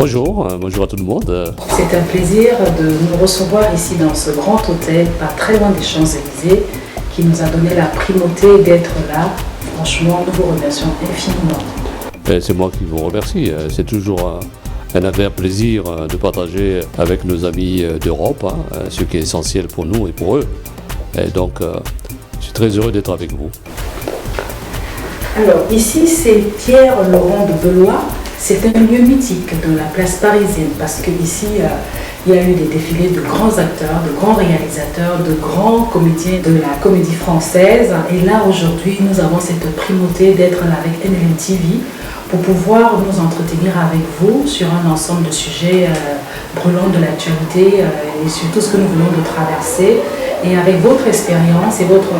Bonjour, bonjour à tout le monde. C'est un plaisir de nous recevoir ici dans ce grand hôtel, pas très loin des Champs-Élysées, qui nous a donné la primauté d'être là. Franchement, nous vous remercions infiniment. C'est moi qui vous remercie. C'est toujours un agréable plaisir de partager avec nos amis d'Europe, ce qui est essentiel pour nous et pour eux. Et donc, je suis très heureux d'être avec vous. Alors, ici, c'est Pierre-Laurent de Beloit. C'est un lieu mythique de la place parisienne parce qu'ici, il y a eu des défilés de grands acteurs, de grands réalisateurs, de grands comédiens de la comédie française. Et là, aujourd'hui, nous avons cette primauté d'être là avec NLM TV pour pouvoir nous entretenir avec vous sur un ensemble de sujets brûlants de l'actualité et sur tout ce que nous venons de traverser. Et avec votre expérience et votre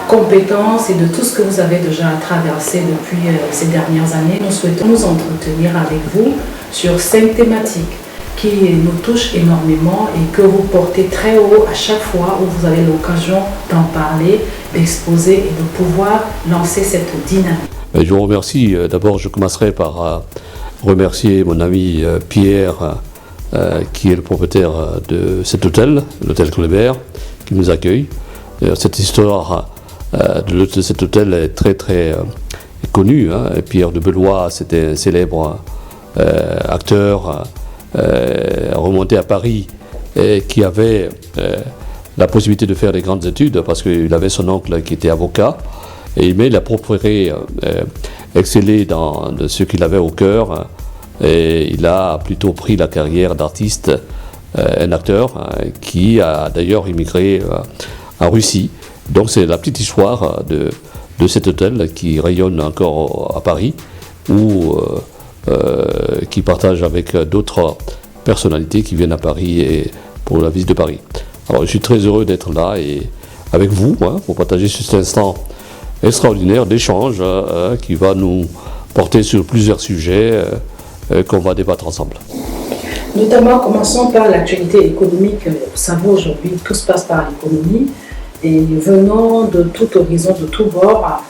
compétences et de tout ce que vous avez déjà traversé depuis ces dernières années, nous souhaitons nous entretenir avec vous sur 5 thématiques qui nous touchent énormément et que vous portez très haut à chaque fois où vous avez l'occasion d'en parler, d'exposer et de pouvoir lancer cette dynamique. Je vous remercie. D'abord, je commencerai par remercier mon ami Pierre, qui est le propriétaire de cet hôtel, l'hôtel Kleber, qui nous accueille. Cette histoire de cet hôtel est très très connu. Pierre de Beloit, c'était un célèbre acteur remonté à Paris et qui avait la possibilité de faire des grandes études parce qu'il avait son oncle qui était avocat. Mais il a préféré exceller dans ce qu'il avait au cœur et il a plutôt pris la carrière d'artiste, un acteur qui a d'ailleurs immigré en Russie. Donc c'est la petite histoire de cet hôtel qui rayonne encore à Paris ou qui partage avec d'autres personnalités qui viennent à Paris et pour la visite de Paris. Alors je suis très heureux d'être là et avec vous pour partager cet instant extraordinaire d'échange qui va nous porter sur plusieurs sujets qu'on va débattre ensemble. Notamment, commençons par l'actualité économique. Vous savez, aujourd'hui, tout se passe par l'économie. Et venant de tout horizon, de tout bord,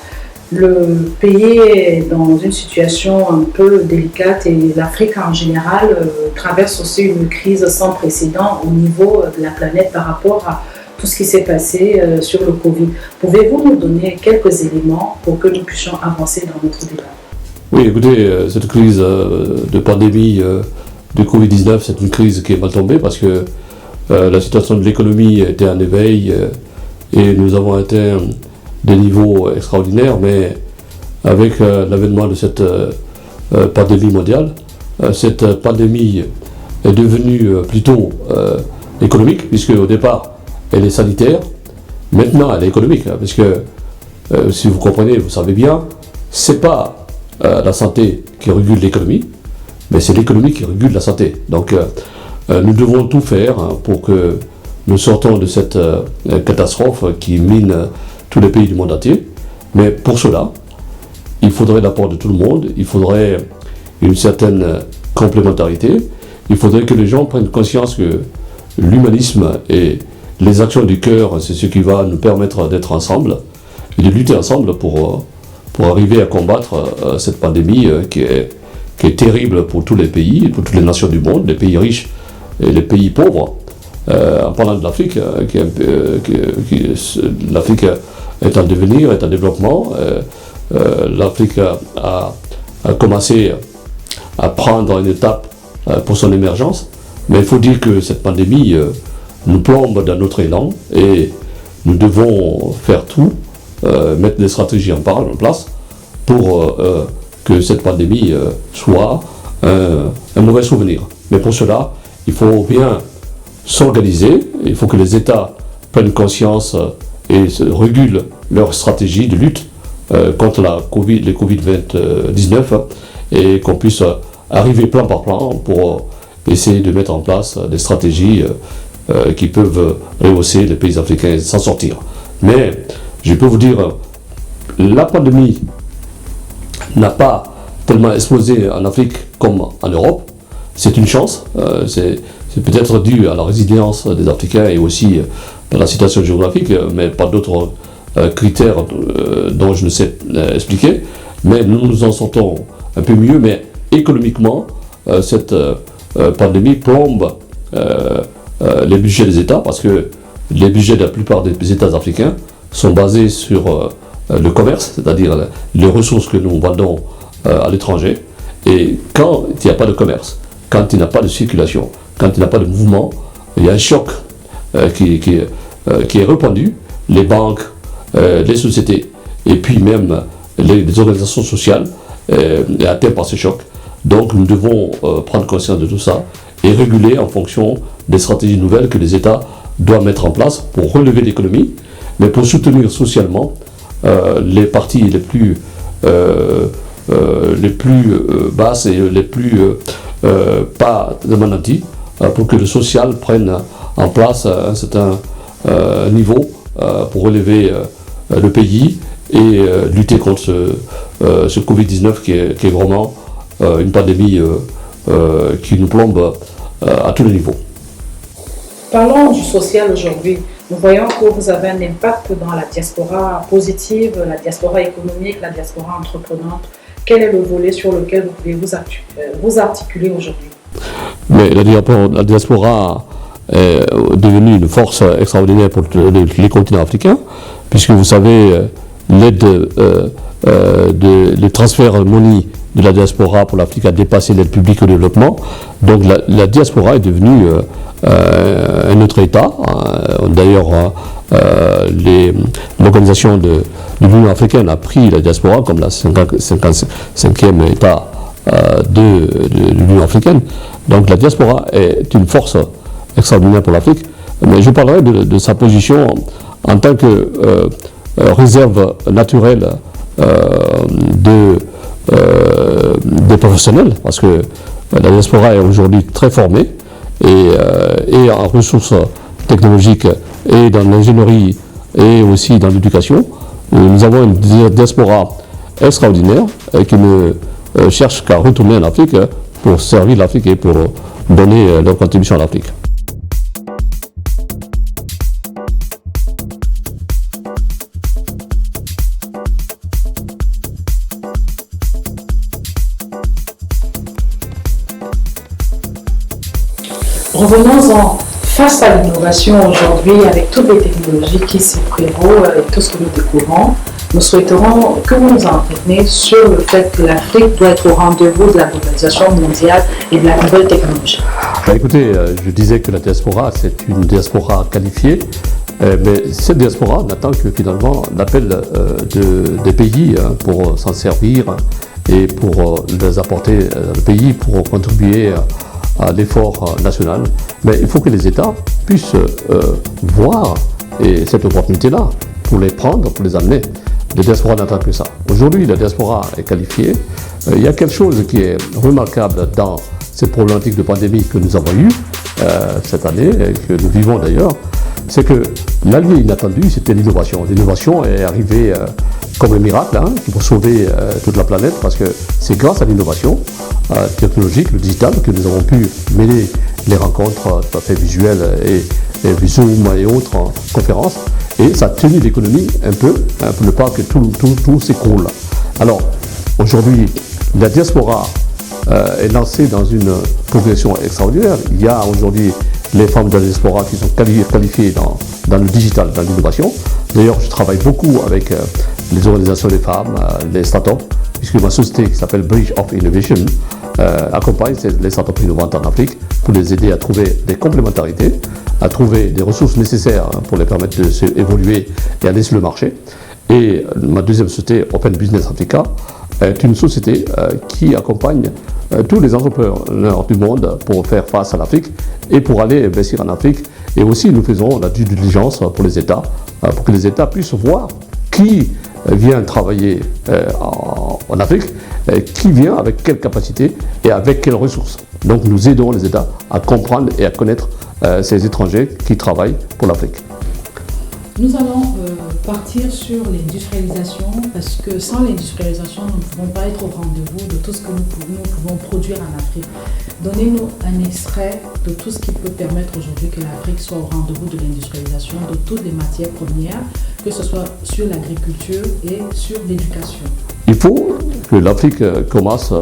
le pays est dans une situation un peu délicate et l'Afrique en général traverse aussi une crise sans précédent au niveau de la planète par rapport à tout ce qui s'est passé sur le Covid. Pouvez-vous nous donner quelques éléments pour que nous puissions avancer dans notre débat? Oui, écoutez, cette crise de pandémie de Covid-19, c'est une crise qui est mal tombée parce que la situation de l'économie était en éveil et nous avons atteint des niveaux extraordinaires, mais avec l'avènement de cette pandémie mondiale, cette pandémie est devenue plutôt économique, puisque au départ, elle est sanitaire, maintenant elle est économique, parce que si vous comprenez, vous savez bien, c'est pas la santé qui régule l'économie, mais c'est l'économie qui régule la santé. Donc nous devons tout faire pour que nous sortons de cette catastrophe qui mine tous les pays du monde entier. Mais pour cela, il faudrait l'apport de tout le monde, il faudrait une certaine complémentarité, il faudrait que les gens prennent conscience que l'humanisme et les actions du cœur, c'est ce qui va nous permettre d'être ensemble et de lutter ensemble pour arriver à combattre cette pandémie qui est terrible pour tous les pays, pour toutes les nations du monde, les pays riches et les pays pauvres. En parlant de l'Afrique, l'Afrique est en devenir, est en développement. L'Afrique a commencé à prendre une étape pour son émergence, mais il faut dire que cette pandémie nous plombe dans notre élan et nous devons faire tout, mettre des stratégies en place pour que cette pandémie soit un mauvais souvenir. Mais pour cela, il faut bien s'organiser, il faut que les États prennent conscience et régulent leur stratégie de lutte contre les Covid-19 et qu'on puisse arriver plan par plan pour essayer de mettre en place des stratégies qui peuvent rehausser les pays africains et s'en sortir. Mais je peux vous dire, la pandémie n'a pas tellement explosé en Afrique comme en Europe. C'est une chance, c'est peut-être dû à la résilience des Africains et aussi à la situation géographique, mais pas d'autres critères dont je ne sais expliquer. Mais nous nous en sortons un peu mieux, mais économiquement, cette pandémie plombe les budgets des États, parce que les budgets de la plupart des États africains sont basés sur le commerce, c'est-à-dire les ressources que nous vendons à l'étranger. Et quand il n'y a pas de commerce, quand il n'y a pas de circulation, quand il n'y a pas de mouvement, il y a un choc qui est répandu. Les banques, les sociétés et puis même les organisations sociales est atteint par ce choc. Donc nous devons prendre conscience de tout ça et réguler en fonction des stratégies nouvelles que les États doivent mettre en place pour relever l'économie, mais pour soutenir socialement les parties les plus basses et les plus pas demandantes, pour que le social prenne en place un certain niveau pour relever le pays et lutter contre ce Covid-19 qui est vraiment une pandémie qui nous plombe à tous les niveaux. Parlons du social aujourd'hui. Nous voyons que vous avez un impact dans la diaspora positive, la diaspora économique, la diaspora entreprenante. Quel est le volet sur lequel vous pouvez vous articuler aujourd'hui? Mais la diaspora est devenue une force extraordinaire pour les continents africains, puisque vous savez, l'aide, le transfert money de la diaspora pour l'Afrique a dépassé l'aide publique au développement. Donc la diaspora est devenue un autre État. D'ailleurs, l'organisation de l'Union africaine a pris la diaspora comme la 55e État de l'Union africaine. Donc la diaspora est une force extraordinaire pour l'Afrique. Mais je parlerai de sa position en tant que réserve naturelle des professionnels, parce que la diaspora est aujourd'hui très formée et en ressources technologiques et dans l'ingénierie et aussi dans l'éducation. Nous avons une diaspora extraordinaire qui ne cherche qu'à retourner en Afrique pour servir l'Afrique et pour donner leur contribution à l'Afrique. Revenons-en face à l'innovation aujourd'hui, avec toutes les technologies qui s'y prévaut, avec tout ce que nous découvrons. Nous souhaiterons que vous nous entreteniez sur le fait que l'Afrique doit être au rendez-vous de la globalisation mondiale et de la nouvelle technologie. Écoutez, je disais que la diaspora, c'est une diaspora qualifiée, mais cette diaspora n'attend que finalement l'appel des pays pour s'en servir et pour les apporter le pays pour contribuer à l'effort national. Mais il faut que les États puissent voir cette opportunité-là pour les prendre, pour les amener. La diaspora n'attend que ça. Aujourd'hui, la diaspora est qualifiée. Il y a quelque chose qui est remarquable dans cette problématique de pandémie que nous avons eue cette année, et que nous vivons d'ailleurs, c'est que l'allié inattendu, c'était l'innovation. L'innovation est arrivée comme un miracle qui va sauver toute la planète, parce que c'est grâce à l'innovation technologique, le digital, que nous avons pu mêler les rencontres tout à fait visuelles et Zoom et autres conférences, et ça a tenu l'économie un peu, pour ne pas que tout s'écroule. Alors, aujourd'hui, la diaspora est lancée dans une progression extraordinaire. Il y a aujourd'hui les femmes de la diaspora qui sont qualifiées dans le digital, dans l'innovation. D'ailleurs, je travaille beaucoup avec les organisations des femmes, les startups, puisque ma société qui s'appelle Bridge of Innovation accompagne les startups innovantes en Afrique pour les aider à trouver des complémentarités, à trouver des ressources nécessaires pour les permettre de s'évoluer et aller sur le marché. Et ma deuxième société, Open Business Africa, est une société qui accompagne tous les entrepreneurs du monde pour faire face à l'Afrique et pour aller investir en Afrique. Et aussi, nous faisons la due diligence pour les États, pour que les États puissent voir qui vient travailler en Afrique, qui vient avec quelle capacité et avec quelles ressources. Donc nous aidons les États à comprendre et à connaître ces étrangers qui travaillent pour l'Afrique. Nous allons partir sur l'industrialisation, parce que sans l'industrialisation, nous ne pouvons pas être au rendez-vous de tout ce que nous pouvons produire en Afrique. Donnez-nous un extrait de tout ce qui peut permettre aujourd'hui que l'Afrique soit au rendez-vous de l'industrialisation, de toutes les matières premières, que ce soit sur l'agriculture et sur l'éducation. Il faut que l'Afrique commence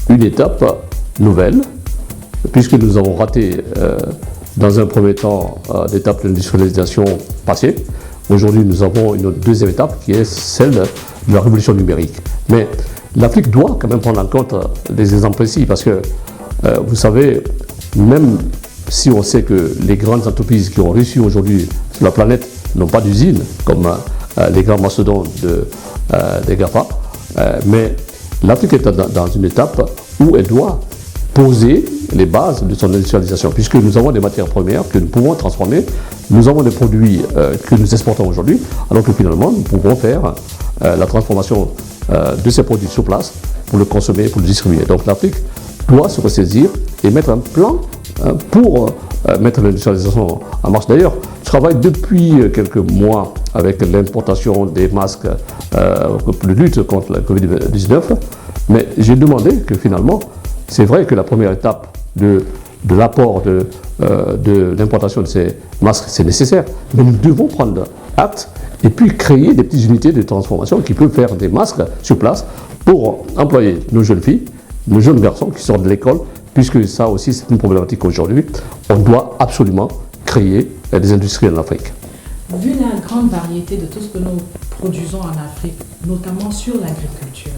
une étape nouvelle, puisque nous avons raté dans un premier temps l'étape de l'industrialisation passée, aujourd'hui nous avons une deuxième étape qui est celle de la révolution numérique. Mais l'Afrique doit quand même prendre en compte des exemples précis parce que vous savez, même si on sait que les grandes entreprises qui ont réussi aujourd'hui sur la planète n'ont pas d'usine, comme les grands mastodontes des GAFA, mais l'Afrique est dans une étape où elle doit poser les bases de son industrialisation, puisque nous avons des matières premières que nous pouvons transformer, nous avons des produits que nous exportons aujourd'hui, alors que finalement nous pouvons faire la transformation de ces produits sur place pour le consommer, pour le distribuer. Donc l'Afrique doit se ressaisir et mettre un plan pour mettre l'industrialisation en marche. D'ailleurs, je travaille depuis quelques mois avec l'importation des masques pour la lutte contre la Covid-19, mais j'ai demandé que finalement, c'est vrai que la première étape de l'apport de l'importation de ces masques, c'est nécessaire, mais nous devons prendre acte et puis créer des petites unités de transformation qui peuvent faire des masques sur place pour employer nos jeunes filles, nos jeunes garçons qui sortent de l'école, puisque ça aussi c'est une problématique aujourd'hui. On doit absolument créer des industries en Afrique. Vu la grande variété de tout ce que nous produisons en Afrique, notamment sur l'agriculture,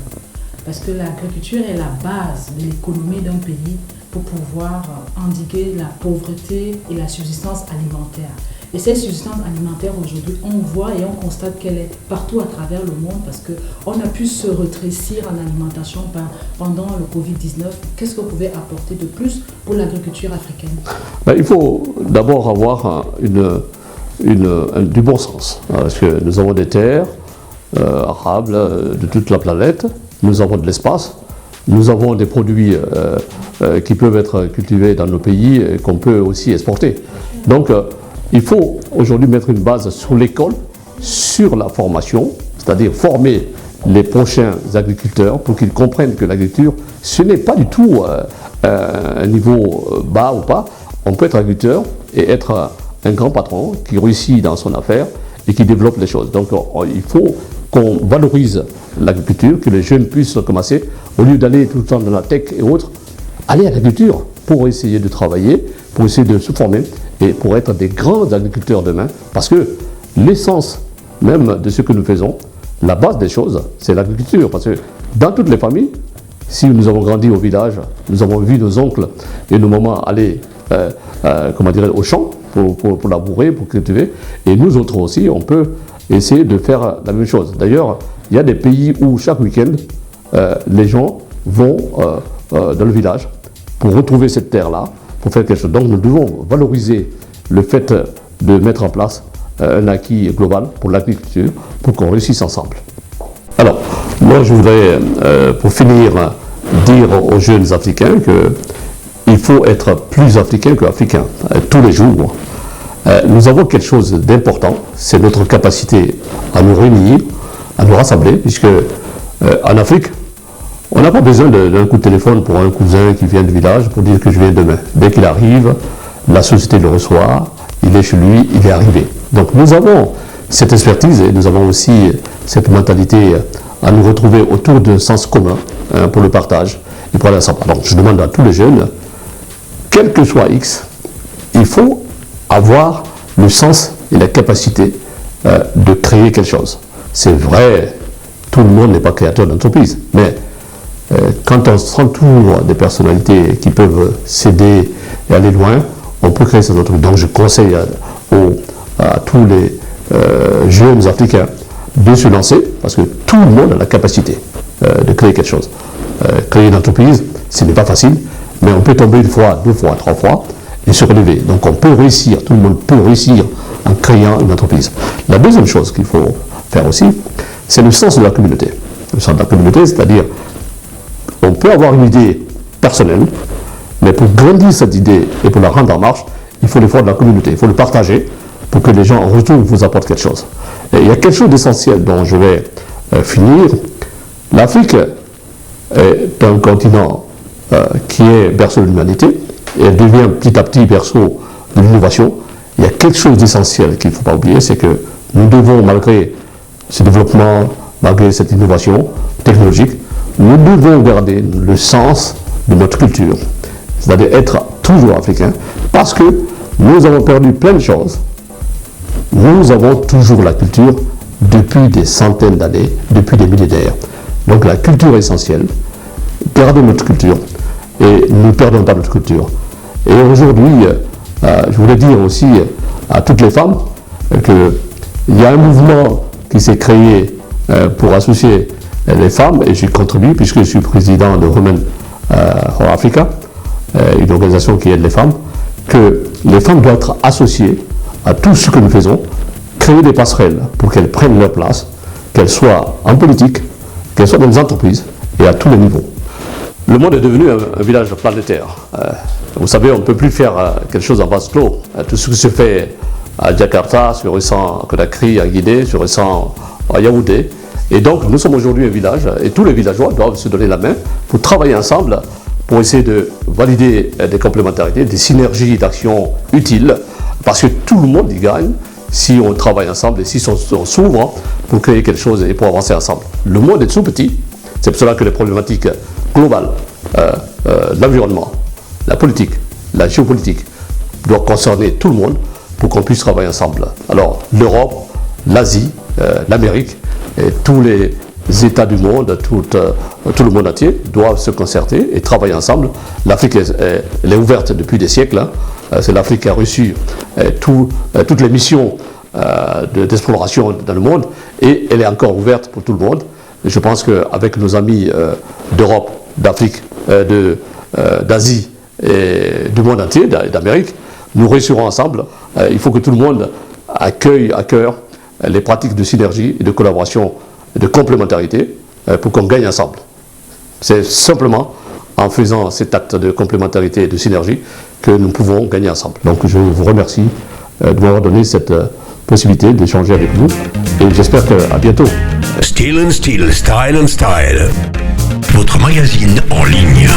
parce que l'agriculture est la base de l'économie d'un pays pour pouvoir endiguer la pauvreté et la subsistance alimentaire. Et cette subsistance alimentaire aujourd'hui, on voit et on constate qu'elle est partout à travers le monde parce qu'on a pu se rétrécir en alimentation pendant le Covid-19. Qu'est-ce que vous pouvez apporter de plus pour l'agriculture africaine? Il faut d'abord avoir du bon sens, parce que nous avons des terres arables de toute la planète, nous avons de l'espace, nous avons des produits qui peuvent être cultivés dans nos pays et qu'on peut aussi exporter. Donc, il faut aujourd'hui mettre une base sur l'école, sur la formation, c'est-à-dire former les prochains agriculteurs pour qu'ils comprennent que l'agriculture, ce n'est pas du tout un niveau bas ou pas. On peut être agriculteur et être un grand patron qui réussit dans son affaire et qui développe les choses. Donc il faut qu'on valorise l'agriculture, que les jeunes puissent commencer, au lieu d'aller tout le temps dans la tech et autres, aller à l'agriculture pour essayer de travailler, pour essayer de se former et pour être des grands agriculteurs demain, parce que l'essence même de ce que nous faisons, la base des choses, c'est l'agriculture. Parce que dans toutes les familles, si nous avons grandi au village, nous avons vu nos oncles et nos mamans aller au champ pour labourer, pour cultiver, et nous autres aussi, on peut essayer de faire la même chose. D'ailleurs, il y a des pays où chaque week-end, les gens vont dans le village pour retrouver cette terre-là, pour faire quelque chose. Donc nous devons valoriser le fait de mettre en place un acquis global pour l'agriculture, pour qu'on réussisse ensemble. Alors, moi je voudrais, pour finir, dire aux jeunes Africains qu'il faut être plus africain qu'africain, tous les jours. Nous avons quelque chose d'important, c'est notre capacité à nous réunir, à nous rassembler, puisque en Afrique, on n'a pas besoin d'un coup de téléphone pour un cousin qui vient du village pour dire que je viens demain. Dès qu'il arrive, la société le reçoit, il est chez lui, il est arrivé. Donc nous avons cette expertise et nous avons aussi cette mentalité à nous retrouver autour d'un sens commun pour le partage et pour aller ensemble. Donc je demande à tous les jeunes, quel que soit X, il faut avoir le sens et la capacité de créer quelque chose. C'est vrai, tout le monde n'est pas créateur d'entreprise, mais quand on s'entoure des personnalités qui peuvent s'aider et aller loin, on peut créer cette entreprise. Donc je conseille à tous les jeunes Africains de se lancer, parce que tout le monde a la capacité de créer quelque chose. Créer une entreprise, ce n'est pas facile, mais on peut tomber une fois, deux fois, trois fois et se relever. Donc on peut réussir, tout le monde peut réussir en créant une entreprise. La deuxième chose qu'il faut faire aussi, c'est le sens de la communauté. Le sens de la communauté, c'est-à-dire on peut avoir une idée personnelle, mais pour grandir cette idée et pour la rendre en marche, il faut l'effort de la communauté, il faut le partager pour que les gens en retour vous apportent quelque chose. Et il y a quelque chose d'essentiel dont je vais finir. L'Afrique est un continent qui est berceau de l'humanité et elle devient petit à petit berceau de l'innovation. Il y a quelque chose d'essentiel qu'il ne faut pas oublier, c'est que nous devons, malgré ce développement, malgré cette innovation technologique, nous devons garder le sens de notre culture, c'est-à-dire être toujours africain, parce que nous avons perdu plein de choses. Nous avons toujours la culture depuis des centaines d'années, depuis des millénaires. Donc la culture est essentielle. Gardons notre culture et ne perdons pas notre culture. Et aujourd'hui, je voulais dire aussi à toutes les femmes qu'il y a un mouvement qui s'est créé pour associer les femmes, et j'y contribue puisque je suis président de Women for Africa, une organisation qui aide les femmes, que les femmes doivent être associées à tout ce que nous faisons, créer des passerelles pour qu'elles prennent leur place, qu'elles soient en politique, qu'elles soient dans les entreprises et à tous les niveaux. Le monde est devenu un village planétaire. Vous savez, on ne peut plus faire quelque chose en vase clos. Tout ce qui se fait à Jakarta se ressent à Conakry, à Guinée, se ressent à Yaoundé. Et donc, nous sommes aujourd'hui un village et tous les villageois doivent se donner la main pour travailler ensemble, pour essayer de valider des complémentarités, des synergies d'action utiles, parce que tout le monde y gagne si on travaille ensemble et si on s'ouvre pour créer quelque chose et pour avancer ensemble. Le monde est tout petit, c'est pour cela que les problématiques globales, l'environnement, la politique, la géopolitique, doivent concerner tout le monde pour qu'on puisse travailler ensemble. Alors, l'Europe, l'Asie, l'Amérique, et tous les États du monde, tout le monde entier doivent se concerter et travailler ensemble. L'Afrique elle est ouverte depuis des siècles. C'est l'Afrique qui a reçu toutes les missions d'exploration dans le monde et elle est encore ouverte pour tout le monde. Et je pense qu'avec nos amis d'Europe, d'Afrique, d'Asie et du monde entier, d'Amérique, nous réussirons ensemble. Il faut que tout le monde accueille à cœur les pratiques de synergie et de collaboration et de complémentarité pour qu'on gagne ensemble. C'est simplement en faisant cet acte de complémentarité et de synergie que nous pouvons gagner ensemble. Donc je vous remercie de m'avoir donné cette possibilité d'échanger avec vous et j'espère qu'à bientôt. Steel and Steel, Style and Style, votre magazine en ligne.